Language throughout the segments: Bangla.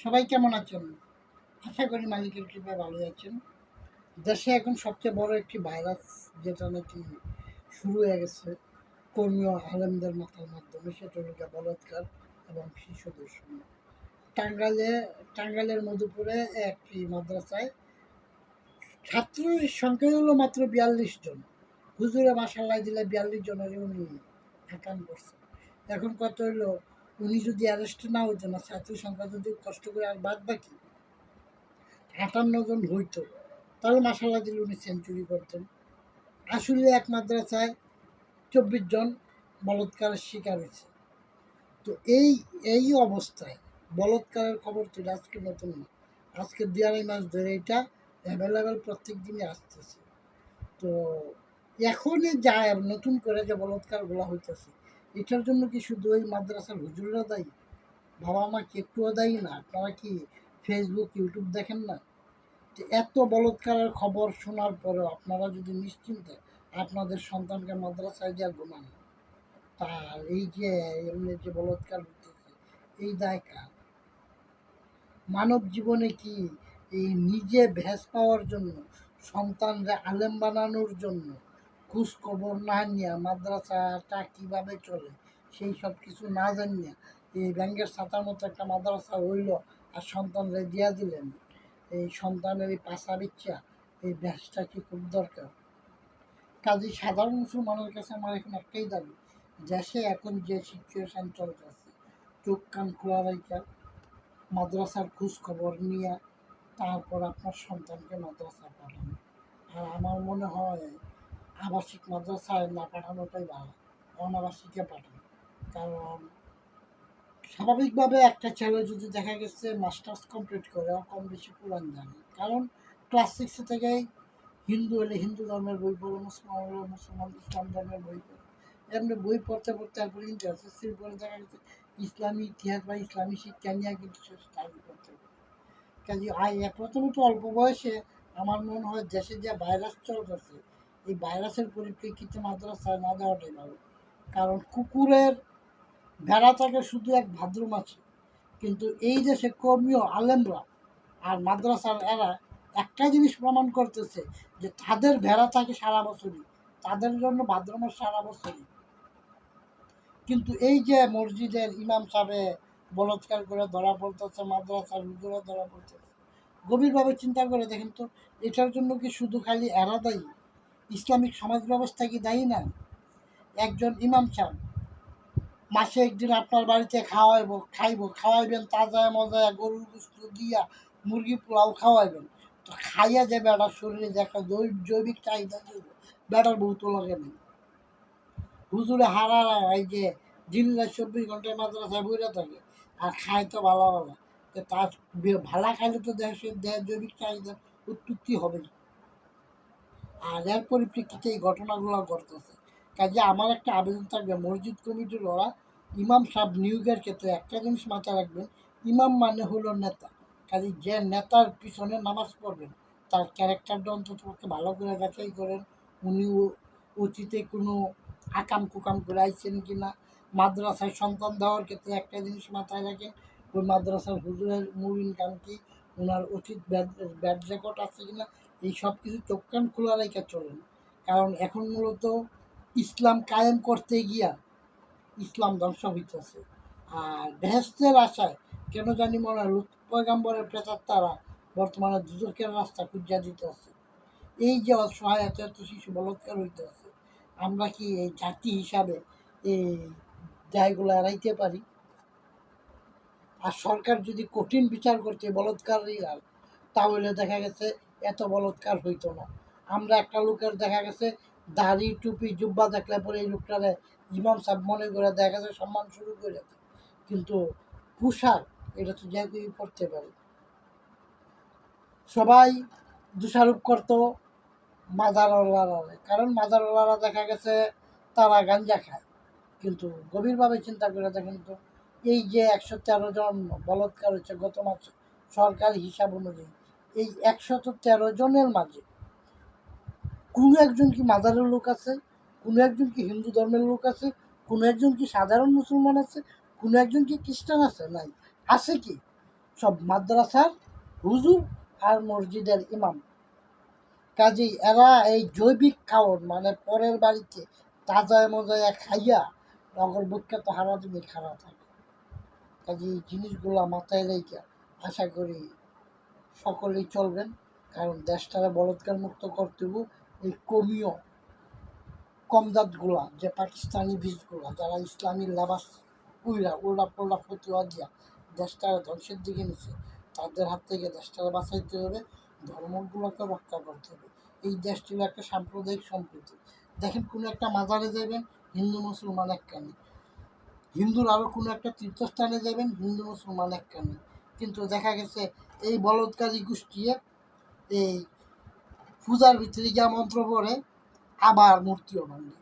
সবাই কেমন আছেন? আশা করি মালিকের কৃপায় ভালোই আছেন। দেশে এখন সবচেয়ে বড় একটি ভাইরাস যেটা নাকি শুরু হয়ে গেছে কর্মীয় আলেমদের মাথার মাধ্যমে, সেটা হলো গিয়ে বলাৎকার এবং শিশু দর্শন। টাঙ্গাইলে টাঙ্গাইলের মধুপুরে একটি মাদ্রাসায় ছাত্রের সংখ্যা হলো মাত্র ৪২ জন। হুজুরে মাসাল্লাহ দিলে ৪২ জনের উনি আকাম করছে। এখন কত হইলো, উনি যদি অ্যারেস্ট না হইতো না, ছাত্রীর সংখ্যা যদি কষ্ট করে আর বাদ বাকি ৫৮ জন হইতো, তাহলে মাসাল্লাহ দিলে উনি সেঞ্চুরি করতেন। আসলে এক মাদ্রাসায় ২৪ জন বলৎকারের শিকার হয়েছে। তো এই এই অবস্থায় বলৎকারের খবর তো আজকে নতুন না, আজকে ২-২.৫ মাস ধরে এটা অ্যাভেলেবেল প্রত্যেক দিনই আসতেছে। তো এখনই যা নতুন করে যে বলৎকারগুলো হইতেছে, এটার জন্য কি শুধু ওই মাদ্রাসার হুজুররা দায়ী? বাবা মা কি একটুও দায়ী না? আপনারা কি ফেসবুক ইউটিউব দেখেন না? যে এত বলৎকারের খবর শোনার পরেও আপনারা যদি নিশ্চিন্তে আপনাদের সন্তানকে মাদ্রাসায় দিয়ে ঘুমান, তার এই যে এমনি যে বলৎকার হইতেছে, এই দায় কার? মানব জীবনে কি এই নিজে ভেস পাওয়ার জন্য, সন্তানরা আলেম বানানোর জন্য খোঁজ খবর না নিয়ে মাদ্রাসাটা কীভাবে চলে সেই সব কিছু না জানিয়ে এই ব্যাঙ্গের ছাতার মতো একটা মাদ্রাসা হইল আর সন্তানরা দিয়া দিলেন, এই সন্তানের এই পাশা বিচ্ছা, এই ব্যাসটা কি খুব দরকার? কাজে সাধারণ মুসলমানের কাছে আমার এখন একটাই দাবি, দেশে এখন যে সিচুয়েশান চলতেছে, চোখ কান খোলা রাইখা মাদ্রাসার খোঁজ খবর নিয়ে তারপর আপনার সন্তানকে মাদ্রাসায় পাঠান। আর আমার মনে হয় আবাসিক মাদ্রাসায় না পাঠানোটাই ভালো, অনাবাসিকে পাঠান। কারণ স্বাভাবিকভাবে একটা ছেলে যদি দেখা গেছে মাস্টার্স কমপ্লিট করে কম বেশি কোরআন জানে, কারণ ক্লাস 6 থেকেই হিন্দু হলে হিন্দু ধর্মের বই পড়ে, মুসলমান হলে মুসলমান ইসলাম ধর্মের বই পড়ে, এমনি বই পড়তে পড়তে তারপরে ইন্টার এসএসসির পরে দেখা গেছে ইসলামী ইতিহাস বা ইসলামী শিক্ষা নিয়ে কিন্তু সে স্টাডি করতে পারে। কাজে প্রথমত অল্প বয়সে আমার মনে হয় দেশে যে ভাইরাস চলতেছে, এই ভাইরাসের পরিপ্রেক্ষিতে মাদ্রাসায় না দেওয়াটাই ভালো। কারণ কুকুরের ভেড়া থাকে শুধু এক ভাদ্র মাছে, কিন্তু এই দেশে কর্মীয় আলেমরা আর মাদ্রাসার এরা একটা জিনিস প্রমাণ করতেছে যে তাদের ভেড়া থাকে সারা বছরই, তাদের জন্য ভাদ্র মাস সারা বছরই। কিন্তু এই যে মসজিদের ইমাম সাহেব বলৎকার করে ধরা পড়তেছে, মাদ্রাসার হুজুরে ধরা পড়তেছে, গভীরভাবে চিন্তা করে দেখেন তো, এটার জন্য কি শুধু খালি এরা দায়ী? ইসলামিক সমাজ ব্যবস্থা কি দায়ী না? একজন ইমাম সাহেব মাসে একদিন আপনার বাড়িতে খাওয়াইবেন তাজা মজা গরুর গোস্ত দিয়া, মুরগি পোলাও খাওয়াইবেন, তো খাইয়া যে বেটার শরীরে যে একটা জৈবিক চাহিদা দেবে, বেটার বউ তো লাগে নেই। হুজুরে হারা এই যে দিল্লা 24 ঘন্টায় মাদ্রাসায় বইরা থাকে আর খায় তো ভালো ভালো, তো তার ভালা খাইলে তো দেহের জৈবিক চাহিদা উৎপত্তি হবে। আর এর পরিপ্রেক্ষিতে এই ঘটনাগুলো ঘটতেছে। কাজে আমার একটা আবেদন থাকবে, মসজিদ কমিটির ওরা ইমাম সাহেব নিয়োগের ক্ষেত্রে একটা জিনিস মাথায় রাখবেন, ইমাম মানে হলো নেতা। কাজে যে নেতার পিছনে নামাজ পড়বেন তার ক্যারেক্টারটা অন্তত ভালো করে যাচাই করেন, উনি অতীতে কোনো আকাম কুকাম করে আইছেন কি না। মাদ্রাসায় সন্তান দেওয়ার ক্ষেত্রে একটা জিনিস মাথায় রাখেন, ওই মাদ্রাসার হুজুরের মূল ইনকাম কি, ওনার অতীত ব্যাড রেকর্ড আছে কিনা, এই সব কিছু চোখ কান খোলা রেখে চলেন। কারণ এখন মূলত ইসলাম কায়েম করতে গিয়া ইসলাম ধ্বংস হইতেছে। আর বেহেস্তের আশায় কেন জানি মনে হয় লুৎ পয়গাম্বরের প্রেতাত্মারা বর্তমানে দুজকের রাস্তা খুঁজা দিতেছে। এই যে অসহায় এত শিশু বলৎকার হইতেছে, আমরা কি এই জাতি হিসাবে এই দায়গুলো এড়াইতে পারি? আর সরকার যদি কঠিন বিচার করতে বলৎকারীরা, তাহলে দেখা গেছে এত বলৎকার হইতো না। আমরা একটা লোকের দেখা গেছে দাড়ি টুপি জুব্বা দেখলে পরে এই লোকটারে ইমাম সাহেব মনে করে দেখা গেছে সম্মান শুরু করে দেয়। কিন্তু পোশাক এটা তো যে কেউ পড়তে পারে। সবাই দোষারোপ করতো মাজারওয়ালারা, কারণ মাজারওয়ালারা দেখা গেছে তারা গাঞ্জা খায়। কিন্তু গভীরভাবে চিন্তা করে দেখেন তো, এই যে ১১৩ জন বলৎকার হচ্ছে গত মাসে সরকারি হিসাব অনুযায়ী, এই ১১৩ জনের মাঝে কোনো একজন কি মাজারের লোক আছে? কোনো একজন কি হিন্দু ধর্মের লোক আছে? কোনো একজন কি সাধারণ মুসলমান আছে? কোনো একজন কি খ্রিস্টান আছে? নাই। আছে কি? সব মাদ্রাসার হুজুর আর মসজিদের ইমাম। কাজেই এরা এই জৈবিক খাওয়ার মানে পরের বাড়িতে তাজায় মজায় খাইয়া নগর বিখ্যাত হারাদিনে খারাপ থাকে। কাজে এই জিনিসগুলো মাথায় রেখে আশা করি সকলেই চলবেন, কারণ দেশটারে বলৎকার মুক্ত করতে হবে। এই কমিও কমজাতগুলা যে পাকিস্তানি বীজগুলা যারা ইসলামী লেবাস উল্লা পোল্লা ফতুয়া দিয়া দেশটারে ধ্বংসের দিকে নিচ্ছে, তাদের হাত থেকে দেশটারে বাঁচাইতে হবে, ধর্মগুলোকে রক্ষা করতে হবে। এই দেশ ছিল একটা সাম্প্রদায়িক সম্প্রীতি। দেখেন কোনো একটা মাজারে যাবেন, হিন্দু মুসলমান একখানে, হিন্দুর আরও কোনো একটা তীর্থস্থানে যাবেন, হিন্দু মুসলমান একখানে। কিন্তু দেখা গেছে এই বলৎকারী গোষ্ঠীর এই পূজার ভিতরে গিয়া মন্ত্র পড়ে, আবার মূর্তিও ভাঙে।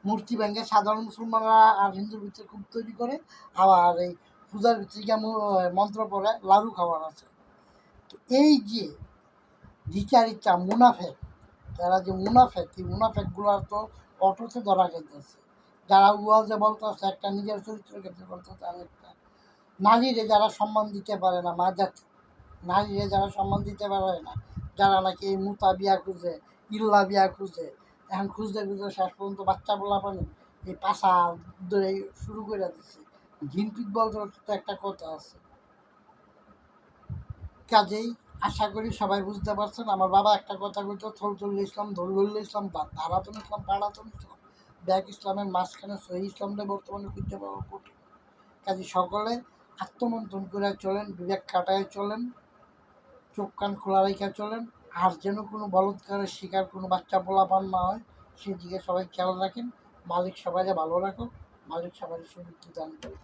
মূর্তি ভেঙে সাধারণ মুসলমানরা আর হিন্দুর ভিতরে খুব তৈরি করে, আবার এই পূজার ভিতরে গিয়া মন্ত্র পড়ে লাড়ু খাওয়ার আছে। তো এই যে দ্বিচারিতা মুনাফেক, যারা যে মুনাফেক, এই মুনাফেকগুলার তো অটোতে ধরা খাইতেছে। যারা ওয়াজে বলতেছে একটা, নিজের চরিত্র ক্ষেত্রে বলতেছে আরেকটা। নারীরে যারা সম্মান দিতে পারে না, মাজাত নারীরে যারা সম্মান দিতে পারে না, যারা নাকি এই মুতা বিয়া খুঁজে, ইল্লা বিয়া খুঁজে, এখন খুঁজতে খুঁজতে শেষ পর্যন্ত বাচ্চা বলা পানি এই পাশা ধরে শুরু করে দিচ্ছে। ঝিনপিক বলতে তো একটা কথা আছে। কাজেই আশা করি সবাই বুঝতে পারছেন। আমার বাবা একটা কথা কইতো, থলতুল ইসলাম, ধরুল ইসলাম, দারাতুল ইসলাম, পাড়াতুল ইসলাম, ব্যাগ ইসলামের মাঝখানে সহি ইসলামটা বর্তমানে খুঁজতে পাওয়া কঠিন। কাজে সকলে আত্মমন্থন করে চলেন, বিবেক খাটায় চলেন, চোখ কান খোলা রেখে চলেন। আর যেন কোনো বলৎকারের শিকার কোনো বাচ্চা পোলাপান না হয়, সেদিকে সবাই খেয়াল রাখেন। মালিক সবাইকে ভালো রাখুক, মালিক সবাই সুবুদ্ধি দান করুক।